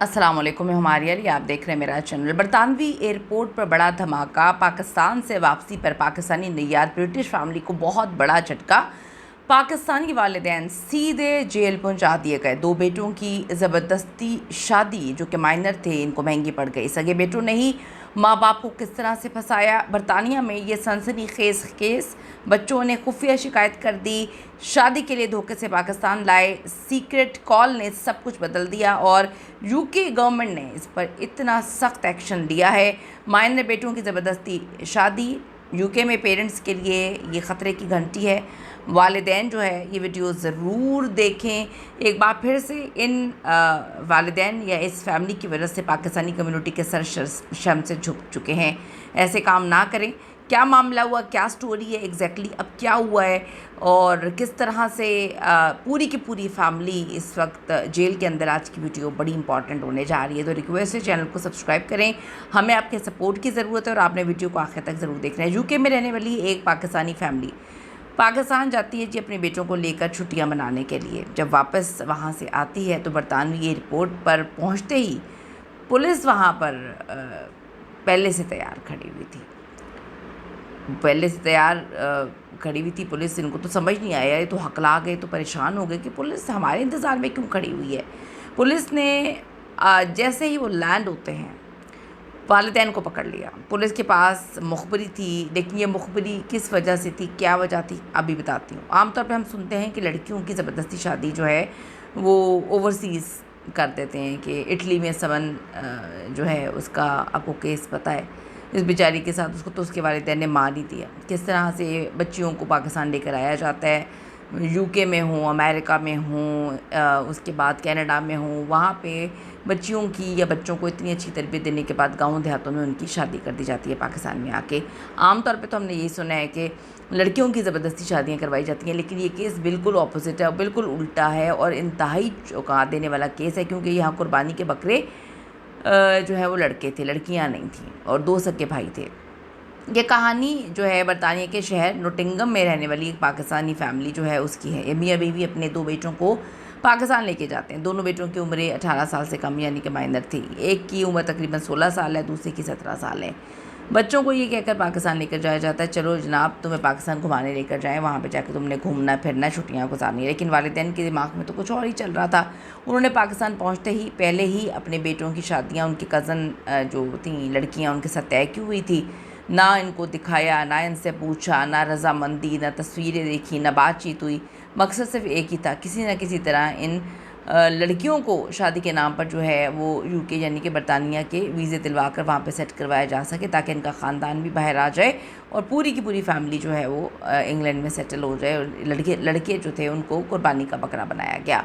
अस्सलाम वालेकुम, मैं हमारी अली, आप देख रहे हैं मेरा चैनल। बरतानवी एयरपोर्ट पर बड़ा धमाका, पाकिस्तान से वापसी पर पाकिस्तानी नियात, ब्रिटिश फैमिली को बहुत बड़ा झटका। पाकिस्तानी वालिदैन सीधे जेल पहुंचा दिए गए। दो बेटों की ज़बरदस्ती शादी जो कि माइनर थे, इनको महंगी पड़ गई। सगे बेटों ने ही माँ बाप को किस तरह से फंसाया। बरतानिया में ये सनसनीखेज केस, बच्चों ने खुफिया शिकायत कर दी, शादी के लिए धोखे से पाकिस्तान लाए, सीक्रेट कॉल ने सब कुछ बदल दिया और यूके गवर्नमेंट ने इस पर इतना सख्त एक्शन लिया है। माइनर बेटों की ज़बरदस्ती शादी यूके में पेरेंट्स के लिए ये ख़तरे की घंटी है। वालिदैन जो है ये वीडियो ज़रूर देखें। एक बार फिर से इन वालिदैन या इस फैमिली की वजह से पाकिस्तानी कम्युनिटी के सर शर्म से झुक चुके हैं। ऐसे काम ना करें। क्या मामला हुआ, क्या स्टोरी है एग्जैक्टली, अब क्या हुआ है और किस तरह से पूरी की पूरी फैमिली इस वक्त जेल के अंदर। आज की वीडियो बड़ी इंपॉर्टेंट होने जा रही है, तो रिक्वेस्ट है चैनल को सब्सक्राइब करें। हमें आपके सपोर्ट की ज़रूरत है और आपने वीडियो को आखिर तक ज़रूर देखना है। यूके में रहने वाली एक पाकिस्तानी फैमिली पाकिस्तान जाती है जी अपने बेटों को लेकर छुट्टियां मनाने के लिए। जब वापस वहां से आती है तो बरतानवी एयरपोर्ट पर पहुंचते ही पुलिस वहां पर पहले से तैयार खड़ी हुई थी। खड़ी हुई थी पुलिस। इनको तो समझ नहीं आया, ये तो हकला गए, तो परेशान हो गए कि पुलिस हमारे इंतज़ार में क्यों खड़ी हुई है। पुलिस ने जैसे ही वो लैंड होते हैं वालिदैन को पकड़ लिया। पुलिस के पास मुखबरी थी, लेकिन ये मुखबरी किस वजह से थी, क्या वजह थी, अभी बताती हूँ। आमतौर पे हम सुनते हैं कि लड़कियों की ज़बरदस्ती शादी जो है वो ओवरसीज़ कर देते हैं कि इटली में समन जो है उसका आपको केस पता है, इस बेचारी के साथ उसको तो उसके वालिदैन ने मार ही दिया। किस तरह से बच्चियों को पाकिस्तान लेकर आया जाता है, यूके में हूँ, अमेरिका में हूँ, उसके बाद कनाडा में हूँ, वहाँ पे बच्चियों की या बच्चों को इतनी अच्छी तरबियत देने के बाद गाँव देहातों में उनकी शादी कर दी जाती है पाकिस्तान में आके। आमतौर पे तो हमने यही सुना है कि लड़कियों की ज़बरदस्ती शादियाँ करवाई जाती हैं, लेकिन ये केस बिल्कुल ऑपोजिट है, बिल्कुल उल्टा है और इंतहाई चौंका देने वाला केस है। क्योंकि यहाँ कुर्बानी के बकरे जो है वो लड़के थे, लड़कियाँ नहीं थीं, और दो सगे भाई थे। ये कहानी जो है बरतानिया के शहर नोटिंगम में रहने वाली एक पाकिस्तानी फैमिली जो है उसकी है। ये मियाँ बीवी अपने दो बेटों को पाकिस्तान लेके जाते हैं। दोनों बेटों की उम्रें 18 साल से कम यानी कि माइनर थी। एक की उम्र तकरीबन 16 साल है, दूसरे की 17 साल है। बच्चों को ये कहकर पाकिस्तान लेकर जाया जाता है, चलो जनाब तुम्हें पाकिस्तान घुमाने लेकर जाएं, वहाँ पे जाकर तुमने घूमना फिरना, छुट्टियाँ गुजारनी है। लेकिन वालिदैन के दिमाग में तो कुछ और ही चल रहा था। उन्होंने पाकिस्तान पहुँचते ही पहले ही अपने बेटों की शादियाँ उनकी कज़न जो थी लड़कियाँ उनके साथ तय की हुई थी। ना इनको दिखाया, ना इनसे पूछा, ना रजामंदी, ना तस्वीरें देखी, ना बातचीत हुई। मकसद सिर्फ एक ही था, किसी न किसी तरह इन लड़कियों को शादी के नाम पर जो है वो यूके यानी कि बरतानिया के वीज़े दिलवा कर वहाँ पे सेट करवाया जा सके, ताकि इनका ख़ानदान भी बाहर आ जाए और पूरी की पूरी फैमिली जो है वो इंग्लैंड में सेटल हो जाए। और लड़के जो थे उनको कुर्बानी का बकरा बनाया गया।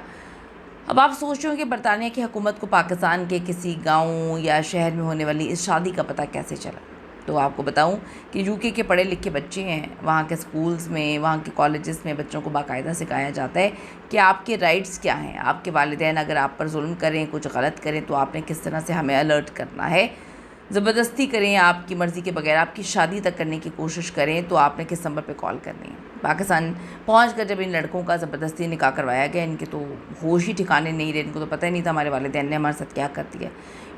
अब आप सोच रहे हो कि बरतानिया की हुकूमत को पाकिस्तान के किसी गाँव या शहर में होने वाली इस शादी का पता कैसे चला। तो आपको बताऊं कि यूके के पढ़े लिखे बच्चे हैं, वहाँ के स्कूल्स में, वहाँ के कॉलेजेस में बच्चों को बाकायदा सिखाया जाता है कि आपके राइट्स क्या हैं। आपके वालिदैन अगर आप पर जुल्म करें, कुछ गलत करें, तो आपने किस तरह से हमें अलर्ट करना है। ज़बरदस्ती करें, आपकी मर्ज़ी के बगैर आपकी शादी तक करने की कोशिश करें, तो आपने किस नंबर पे कॉल करनी है। पाकिस्तान पहुंचकर जब इन लड़कों का ज़बरदस्ती निकाह करवाया गया, इनके तो होश ही ठिकाने नहीं रहे, इनको तो पता ही नहीं था हमारे वालिदैन ने हमारे साथ क्या कर दिया।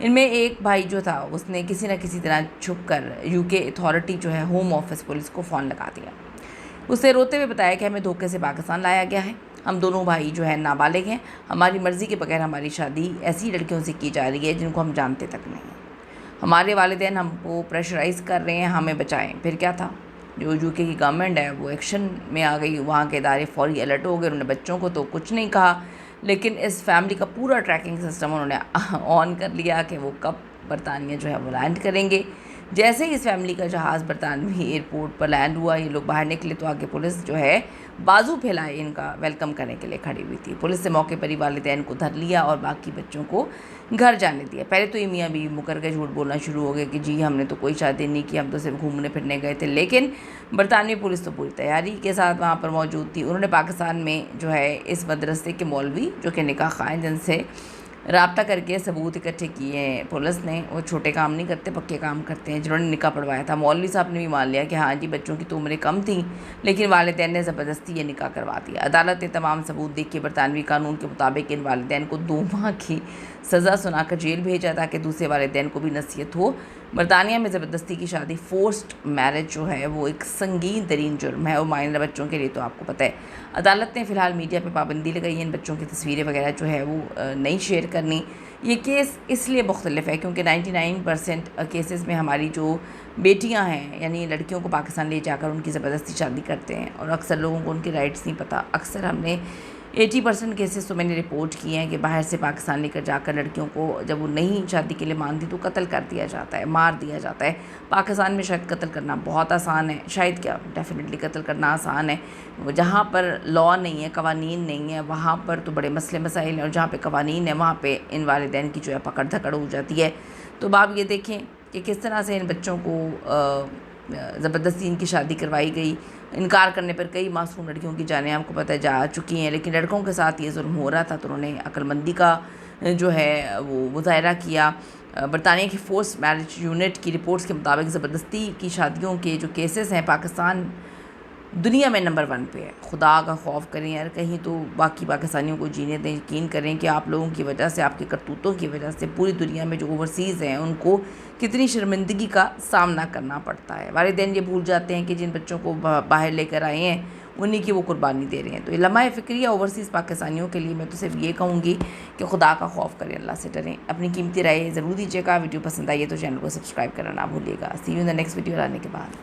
इनमें एक भाई जो था उसने किसी न किसी तरह छुप कर यूके अथॉरिटी जो है होम ऑफिस पुलिस को फ़ोन लगा दिया। उसे रोते हुए बताया कि हमें धोखे से पाकिस्तान लाया गया है, हम दोनों भाई जो है नाबालिग हैं, हमारी मर्ज़ी के बगैर हमारी शादी ऐसी लड़कियों से की जा रही है जिनको हम जानते तक नहीं हैं। हमारे वालिदैन हमको प्रेशराइज़ कर रहे हैं, हमें बचाएं। फिर क्या था, जो यूके की गवर्नमेंट है वो एक्शन में आ गई। वहाँ के इदारे फौरी अलर्ट हो गए। उन्होंने बच्चों को तो कुछ नहीं कहा, लेकिन इस फैमिली का पूरा ट्रैकिंग सिस्टम उन्होंने ऑन कर लिया कि वो कब बरतानिया जो है वो लैंड करेंगे। जैसे ही इस फैमिली का जहाज़ बरतानवी एयरपोर्ट पर लैंड हुआ, ये लोग बाहर निकले तो आगे पुलिस जो है बाजू फैलाए इनका वेलकम करने के लिए खड़ी हुई थी। पुलिस ने मौके पर ही वालिदैन को धर लिया और बाकी बच्चों को घर जाने दिया। पहले तो ये मियाँ बीवी मुकर के झूठ बोलना शुरू हो गए कि जी हमने तो कोई शादी नहीं की, हम तो सिर्फ घूमने फिरने गए थे। लेकिन बरतानवी पुलिस तो पूरी तैयारी के साथ वहाँ पर मौजूद थी। उन्होंने पाकिस्तान में जो है इस मदरसे के मौलवी जो कि निकाह ख़ान, जिनसे राब्ता करके सबूत इकट्ठे किए हैं पुलिस ने। वो छोटे काम नहीं करते, पक्के काम करते हैं। जिन्होंने निकाह पढ़वाया था, मौलवी साहब ने भी मान लिया कि हाँ जी बच्चों की तो उम्रें कम थी, लेकिन वालिदैन ने ज़बरदस्ती ये निकाह करवा दिया। अदालत ने तमाम सबूत देख के बरतानवी कानून के मुताबिक इन वालिदैन को 2 माह की सज़ा सुनाकर जेल भेजा ताकि दूसरे वालिदैन को भी नसीहत हो। बरतानिया में ज़बरदस्ती की शादी, फोर्स्ड मैरिज जो है वो एक संगीन तरीन जुर्म है और माइनर बच्चों के लिए तो आपको पता है। अदालत ने फ़िलहाल मीडिया पे पाबंदी लगाई है, इन बच्चों की तस्वीरें वगैरह जो है वो नहीं शेयर करनी। ये केस इसलिए मुख्तलिफ है क्योंकि 99% केसेस में हमारी जो बेटियां हैं यानी लड़कियों को पाकिस्तान ले जाकर उनकी ज़बरदस्ती शादी करते हैं और अक्सर लोगों को उनके राइट्स नहीं पता। अक्सर हमने 80% केसेस तो मैंने रिपोर्ट किए हैं कि बाहर से पाकिस्तान लेकर जाकर लड़कियों को जब वो नहीं शादी के लिए मानती तो कत्ल कर दिया जाता है, मार दिया जाता है। पाकिस्तान में शायद कत्ल करना बहुत आसान है, शायद क्या डेफिनेटली कत्ल करना आसान है। जहाँ पर लॉ नहीं है, कवानीन नहीं है, वहाँ पर तो बड़े मसले मसाइल हैं, और जहाँ पे कवानीन है वहाँ पे इन वालिदैन की जो है पकड़ धकड़ हो जाती है। तो आप ये देखें कि किस तरह से इन बच्चों को ज़बरदस्ती इनकी शादी करवाई गई। इनकार करने पर कई मासूम लड़कियों की जानें आपको पता है जा चुकी हैं, लेकिन लड़कों के साथ ये जुल्म हो रहा था तो उन्होंने अक्लमंदी का जो है वो मुज़ाहरा किया। बरतानिया की फोर्स मैरिज यूनिट की रिपोर्ट्स के मुताबिक ज़बरदस्ती की शादियों के जो केसेस हैं पाकिस्तान दुनिया में नंबर 1 पे है। खुदा का खौफ करें यार, कहीं तो बाकी पाकिस्तानियों को जीने दें। यकीन करें कि आप लोगों की वजह से, आपके करतूतों की वजह से पूरी दुनिया में जो ओवरसीज़ हैं उनको कितनी शर्मिंदगी का सामना करना पड़ता है। वालिदैन ये भूल जाते हैं कि जिन बच्चों को बाहर लेकर आए हैं उन्हीं की वो कुर्बानी दे रहे हैं। तो ये लम्हा फ़िक्रिया ओवरसीज़ पाकिस्तानियों के लिए मैं तो सिर्फ ये कहूँगी कि खुदा का खौफ करें, अल्लाह से डरें। अपनी कीमती राय ज़रूर दीजिएगा। वीडियो पसंद आई है तो चैनल को सब्सक्राइब करना ना भूलिएगा। See you in the next video आने के बाद।